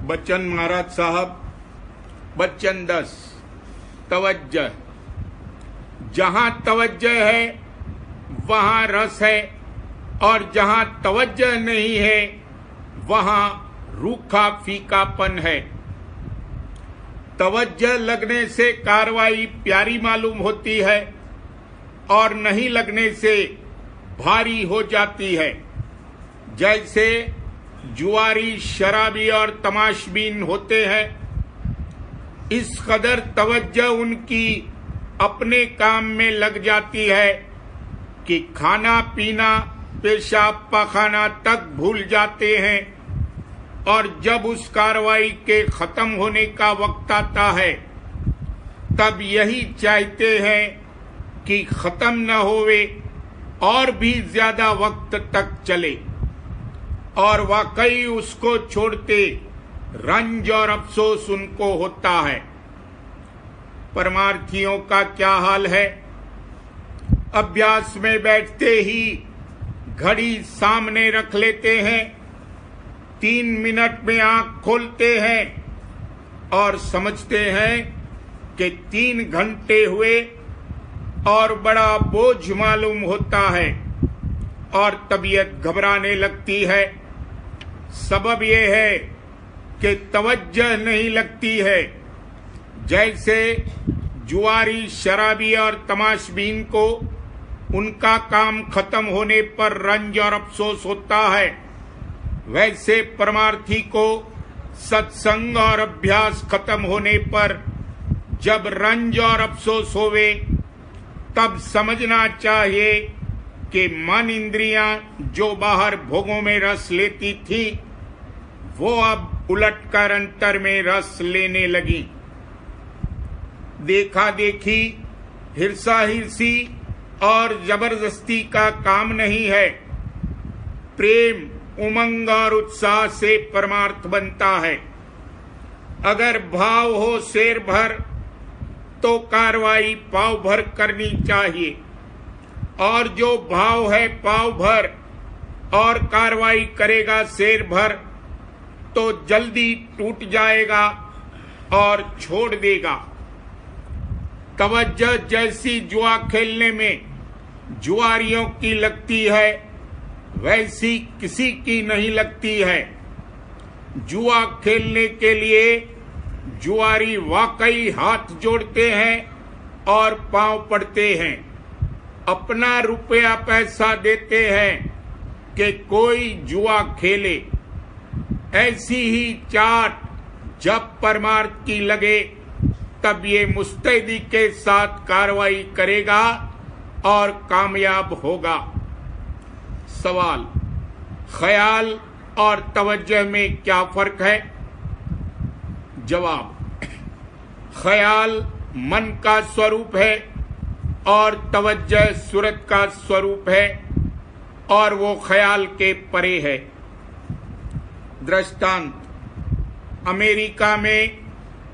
बच्चन महाराज साहब, बच्चन 10, तवज्जह। जहां तवज्जह है वहां रस है, और जहां तवज्जह नहीं है वहां रूखा फीकापन है। तवज्जह लगने से कार्रवाई प्यारी मालूम होती है और नहीं लगने से भारी हो जाती है। जैसे जुआरी, शराबी और तमाशबीन होते हैं, इस कदर तवज्जह उनकी अपने काम में लग जाती है कि खाना पीना, पेशाब पाखाना तक भूल जाते हैं, और जब उस कार्रवाई के खत्म होने का वक्त आता है तब यही चाहते हैं कि खत्म न होवे और भी ज्यादा वक्त तक चले, और वाकई उसको छोड़ते रंज और अफसोस उनको होता है। परमार्थियों का क्या हाल है? अभ्यास में बैठते ही घड़ी सामने रख लेते हैं, 3 मिनट में आंख खोलते हैं और समझते हैं कि 3 घंटे हुए और बड़ा बोझ मालूम होता है और तबीयत घबराने लगती है। सबब यह है कि तवज्जह नहीं लगती है। जैसे जुआरी, शराबी और तमाशबीन को उनका काम खत्म होने पर रंज और अफसोस होता है, वैसे परमार्थी को सत्संग और अभ्यास खत्म होने पर जब रंज और अफसोस होवे तब समझना चाहिए कि मन, इंद्रियां जो बाहर भोगों में रस लेती थी वो अब उलटकर अंतर में रस लेने लगी। देखा देखी, हिरसा हिरसी और जबरदस्ती का काम नहीं है। प्रेम, उमंग और उत्साह से परमार्थ बनता है। अगर भाव हो शेर भर तो कार्रवाई पाव भर करनी चाहिए, और जो भाव है पाव भर और कार्रवाई करेगा शेर भर तो जल्दी टूट जाएगा और छोड़ देगा। तवज्जह जैसी जुआ खेलने में जुआरियों की लगती है, वैसी किसी की नहीं लगती है। जुआ खेलने के लिए जुआरी वाकई हाथ जोड़ते हैं और पांव पड़ते हैं, अपना रुपया पैसा देते हैं कि कोई जुआ खेले। ऐसी ही चाट जब परमार्थ की लगे तब ये मुस्तैदी के साथ कार्रवाई करेगा और कामयाब होगा। सवाल: ख्याल और तवज्जह में क्या फर्क है? जवाब: ख्याल मन का स्वरूप है और तवज्जह सूरत का स्वरूप है, और वो ख्याल के परे है। दृष्टांत: अमेरिका में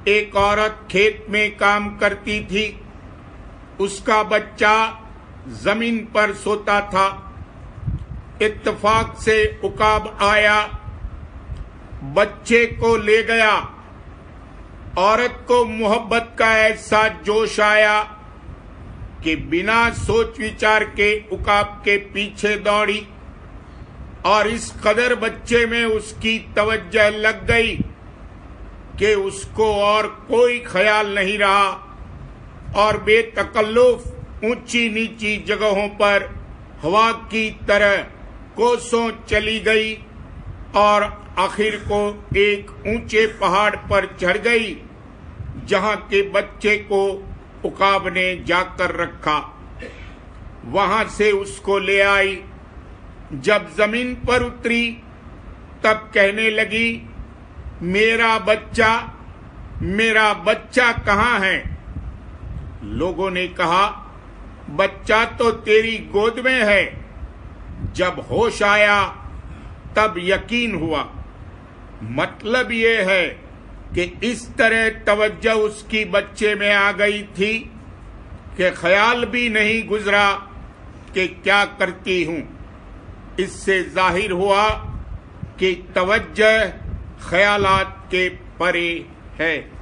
एक औरत खेत में काम करती थी। उसका बच्चा जमीन पर सोता था। इत्तेफाक से उकाब आया, बच्चे को ले गया। औरत को मोहब्बत का ऐसा जोश आया कि बिना सोच विचार के उकाब के पीछे दौड़ी, और इस कदर बच्चे में उसकी तवज्जह लग गई कि उसको और कोई ख्याल नहीं रहा, और बेतकल्लुफ ऊंची नीची जगहों पर हवा की तरह कोसों चली गई और आखिर को एक ऊंचे पहाड़ पर चढ़ गई, जहां के बच्चे को उकाब ने जाकर रखा। वहां से उसको ले आई। जब जमीन पर उतरी तब कहने लगी, मेरा बच्चा कहाँ है? लोगों ने कहा, बच्चा तो तेरी गोद में है। जब होश आया तब यकीन हुआ। मतलब ये है कि इस तरह तवज्जह उसकी बच्चे में आ गई थी कि ख्याल भी नहीं गुजरा कि क्या करती हूं। इससे जाहिर हुआ कि तवज्जह ख्यालात के परे है।